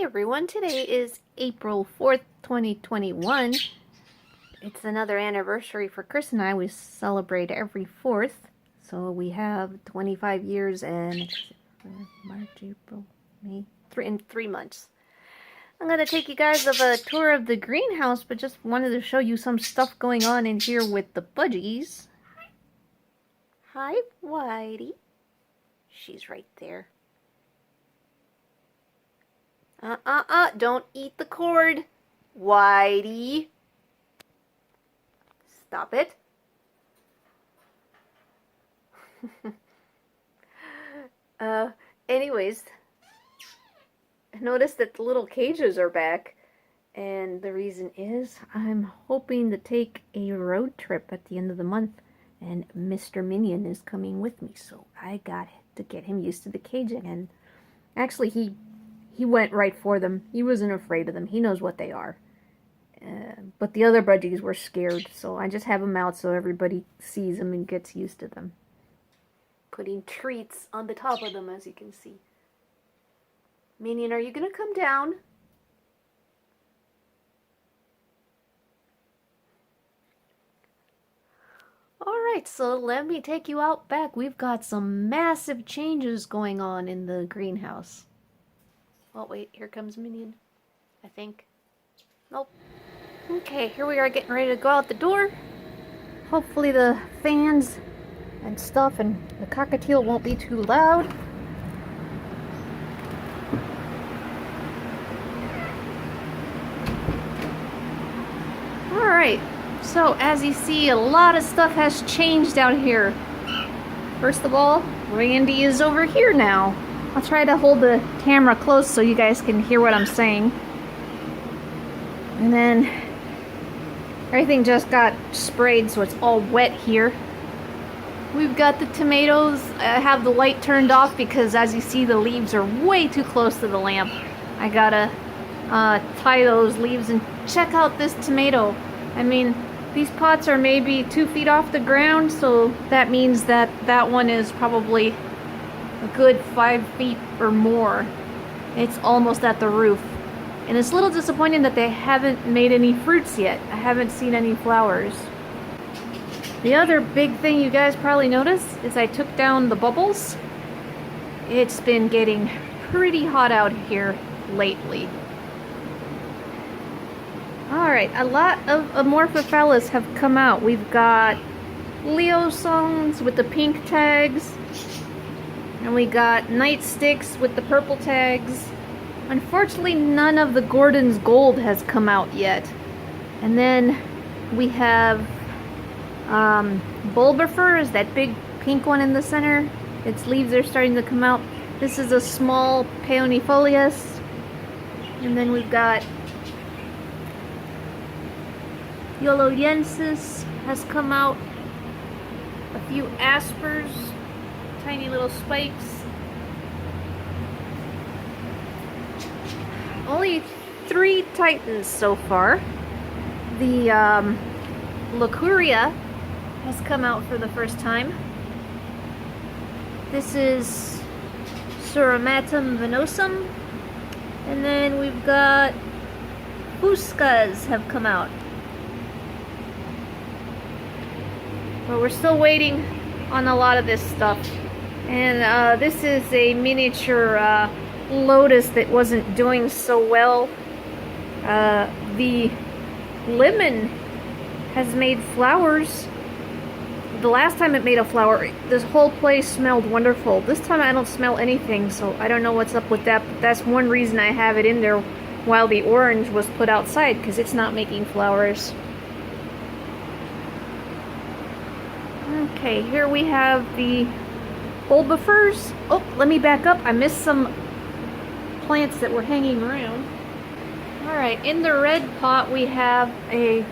everyone, today is April 4th, 2021. It's another anniversary for Chris and I. We celebrate every 4th. So we have 25 years and March, April, May, in 3 months. I'm going to take you guys on a tour of the greenhouse, but just wanted to show you some stuff going on in here with the budgies. Hi, Whitey. She's right there. Don't eat the cord, Whitey. Stop it. Anyways, notice that the little cages are back, and the reason is I'm hoping to take a road trip at the end of the month, and Mr. Minion is coming with me, so I got to get him used to the cage again. Actually, he went right for them. He wasn't afraid of them. He knows what they are. But the other budgies were scared, so I just have them out so everybody sees them and gets used to them. Putting treats on the top of them, as you can see. Minion, are you going to come down? Alright, so let me take you out back. We've got some massive changes going on in the greenhouse. Oh, wait, here comes Minion, I think. Nope. Okay, here we are getting ready to go out the door. Hopefully the fans and stuff and the cockatiel won't be too loud. Alright, so as you see, a lot of stuff has changed out here. First of all, Randy is over here now. I'll try to hold the camera close so you guys can hear what I'm saying. And then everything just got sprayed, so it's all wet here. We've got the tomatoes. I have the light turned off because, as you see, the leaves are way too close to the lamp. I gotta tie those leaves, and check out this tomato. I mean, these pots are maybe 2 feet off the ground, so that means that that one is probably a good 5 feet or more. It's almost at the roof. And it's a little disappointing that they haven't made any fruits yet. I haven't seen any flowers. The other big thing you guys probably noticed is I took down the bubbles. It's been getting pretty hot out here lately. Alright, a lot of Amorphophallus have come out. We've got Leo songs with the pink tags. And we got nightsticks with the purple tags. Unfortunately, none of the Gordon's Gold has come out yet. And then we have Bulbifer, is that big pink one in the center. Its leaves are starting to come out. This is a small Peonipholius. And then we've got Yoloyensis has come out. A few aspers. Tiny little spikes. Only 3 titans so far. The Lacuria has come out for the first time. This is Suramatum venosum. And then we've got Fuscas have come out. But we're still waiting on a lot of this stuff. And this is a miniature lotus that wasn't doing so well. The lemon has made flowers. The last time it made a flower, this whole place smelled wonderful. This time I don't smell anything, so I don't know what's up with that. But that's one reason I have it in there while the orange was put outside, because it's not making flowers. Okay, here we have the Bulbifers. Oh, let me back up. I missed some plants that were hanging around. Alright, in the red pot we have a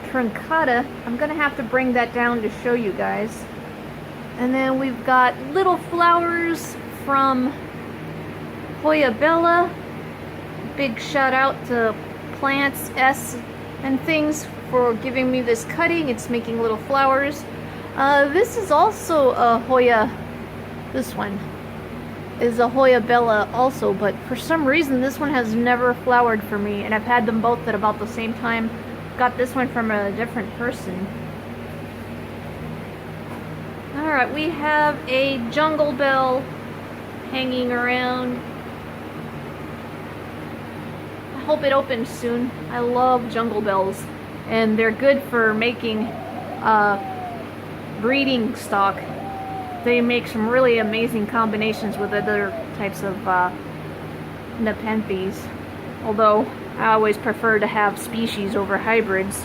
Truncata. I'm going to have to bring that down to show you guys. And then we've got little flowers from Hoya Bella. Big shout out to Plants S and Things for giving me this cutting. It's making little flowers. This is also a Hoya, this one. is a Hoya Bella also, but for some reason this one has never flowered for me, and I've had them both at about the same time. Got this one from a different person. Alright, we have a jungle bell hanging around. I hope it opens soon. I love jungle bells, and they're good for making breeding stock. They make some really amazing combinations with other types of Nepenthes. Although I always prefer to have species over hybrids.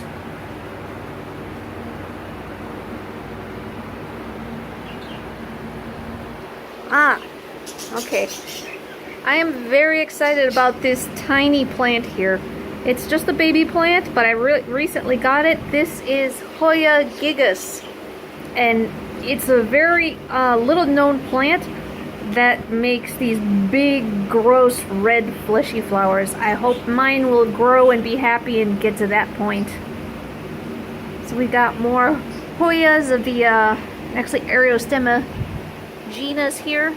Okay. I am very excited about this tiny plant here. It's just a baby plant, but I recently got it. This is Hoya gigas, and it's a very little known plant that makes these big, gross, red, fleshy flowers. I hope mine will grow and be happy and get to that point. So we got more Hoyas of the, actually Ariostemma genus here.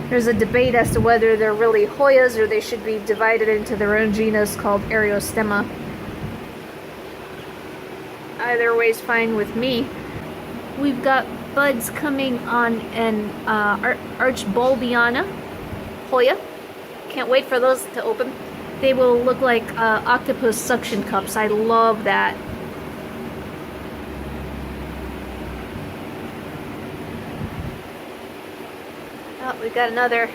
There's a debate as to whether they're really Hoyas or they should be divided into their own genus called Ariostemma. Either way's fine with me. We've got buds coming on an archboldiana Hoya. Can't wait for those to open. They will look like octopus suction cups. I love that. Oh, we've got another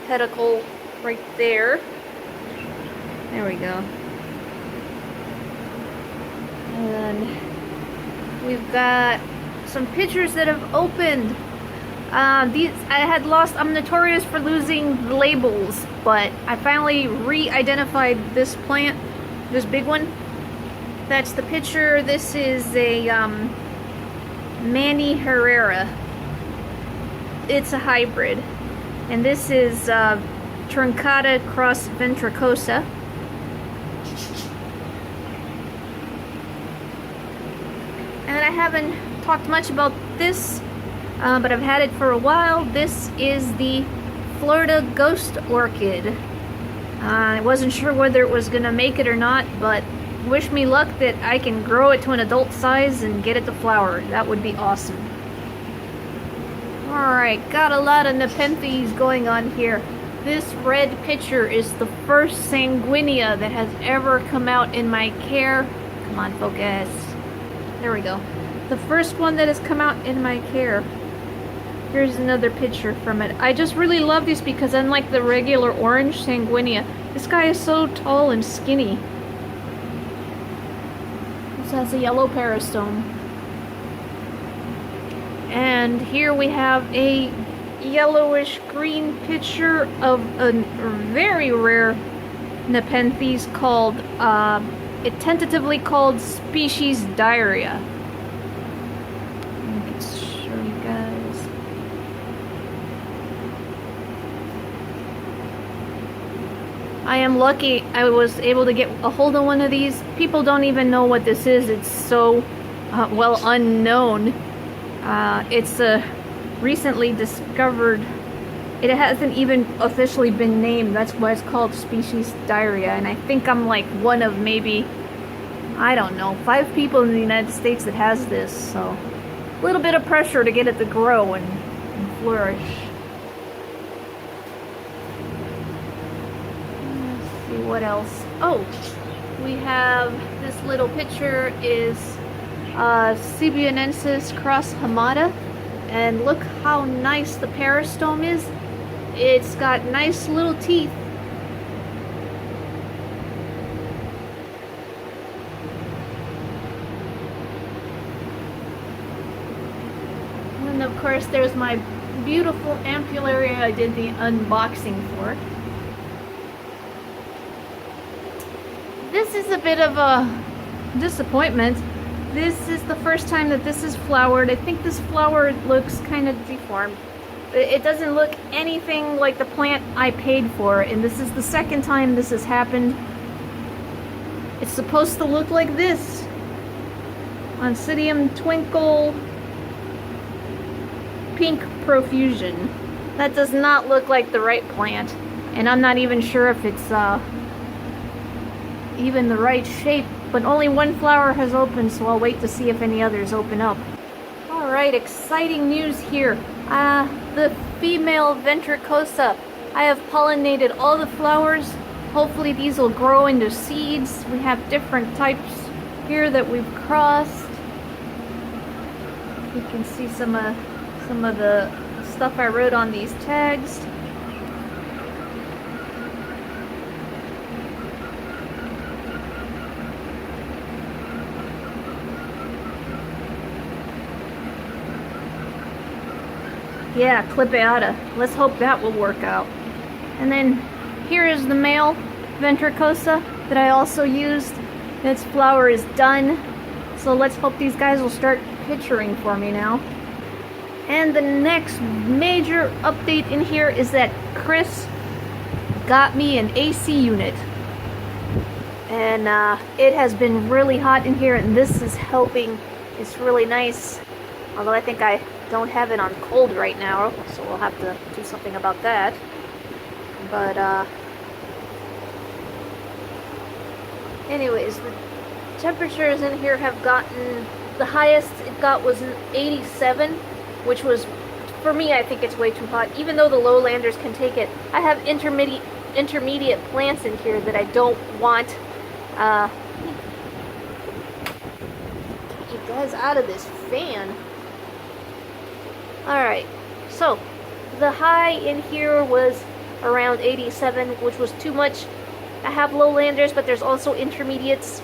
pedicle right there. There we go. And we've got some pictures that have opened. These I had lost. I'm notorious for losing labels, but I finally re-identified this plant, this big one. That's the picture. This is a Manny Herrera. It's a hybrid, and this is Truncata cross ventricosa. And I haven't talked much about this, but I've had it for a while. This is the Florida Ghost Orchid. I wasn't sure whether it was gonna make it or not, but wish me luck that I can grow it to an adult size and get it to flower. That would be awesome. Alright, got a lot of Nepenthes going on here. This red picture is the first sanguinea that has ever come out in my care. Come on, focus. There we go. The first one that has come out in my care. Here's another picture from it. I just really love this because unlike the regular orange sanguinea, this guy is so tall and skinny. This has a yellow peristome. And here we have a yellowish green picture of a very rare Nepenthes called, it tentatively called species diarrhea. I can show you guys. I am lucky I was able to get a hold of one of these. People don't even know what this is. It's so well unknown. It's a recently discovered, it hasn't even officially been named. That's why it's called species diarrhea. And I think I'm like one of maybe, I don't know, 5 people in the United States that has this. So a little bit of pressure to get it to grow and flourish. Let's see what else. Oh, we have this little picture is Cebuensis cross hamada, and look how nice the peristome is. It's got nice little teeth. And of course there's my beautiful ampullaria I did the unboxing for. This is a bit of a disappointment. This is the first time that this is flowered. I think this flower looks kind of deformed. It doesn't look anything like the plant I paid for, and this is the second time this has happened. It's supposed to look like this. Oncidium Twinkle Pink Profusion. That does not look like the right plant. And I'm not even sure if it's even the right shape. But only one flower has opened, so I'll wait to see if any others open up. Alright, exciting news here. The female ventricosa. I have pollinated all the flowers. Hopefully these will grow into seeds. We have different types here that we've crossed. You can see some of the stuff I wrote on these tags. Yeah, Clipeata. Let's hope that will work out. And then here is the male ventricosa that I also used. Its flower is done. So let's hope these guys will start picturing for me now. And the next major update in here is that Chris got me an AC unit. And it has been really hot in here, and this is helping. It's really nice. Although I think I don't have it on cold right now, so we'll have to do something about that. But anyways, the temperatures in here have gotten, the highest it got was 87, which was, for me, I think it's way too hot, even though the lowlanders can take it. I have intermediate plants in here that I don't want. Get you guys out of this fan. Alright, so the high in here was around 87, which was too much. I have lowlanders, but there's also intermediates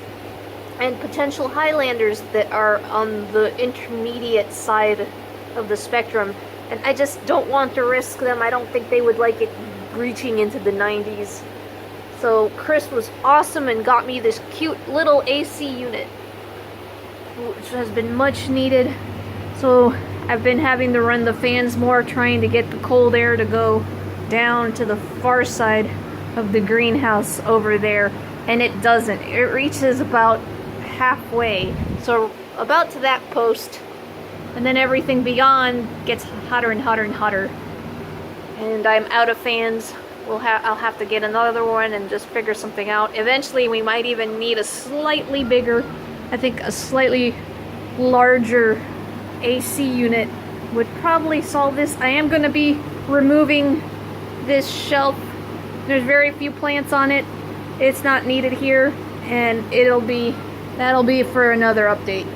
and potential highlanders that are on the intermediate side of the spectrum, and I just don't want to risk them. I don't think they would like it reaching into the 90s. So Chris was awesome and got me this cute little AC unit, which has been much needed. So I've been having to run the fans more, trying to get the cold air to go down to the far side of the greenhouse over there, and it doesn't. It reaches about halfway, so about to that post, and then everything beyond gets hotter and hotter and hotter. And I'm out of fans. I'll have to get another one and just figure something out. Eventually we might even need a slightly bigger, I think a slightly larger AC unit would probably solve this. I am going to be removing this shelf. There's very few plants on it. It's not needed here, and that'll be for another update.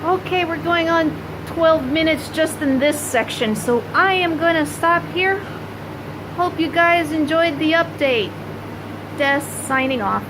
Okay, we're going on 12 minutes just in this section, so I am going to stop here. Hope you guys enjoyed the update. Des signing off.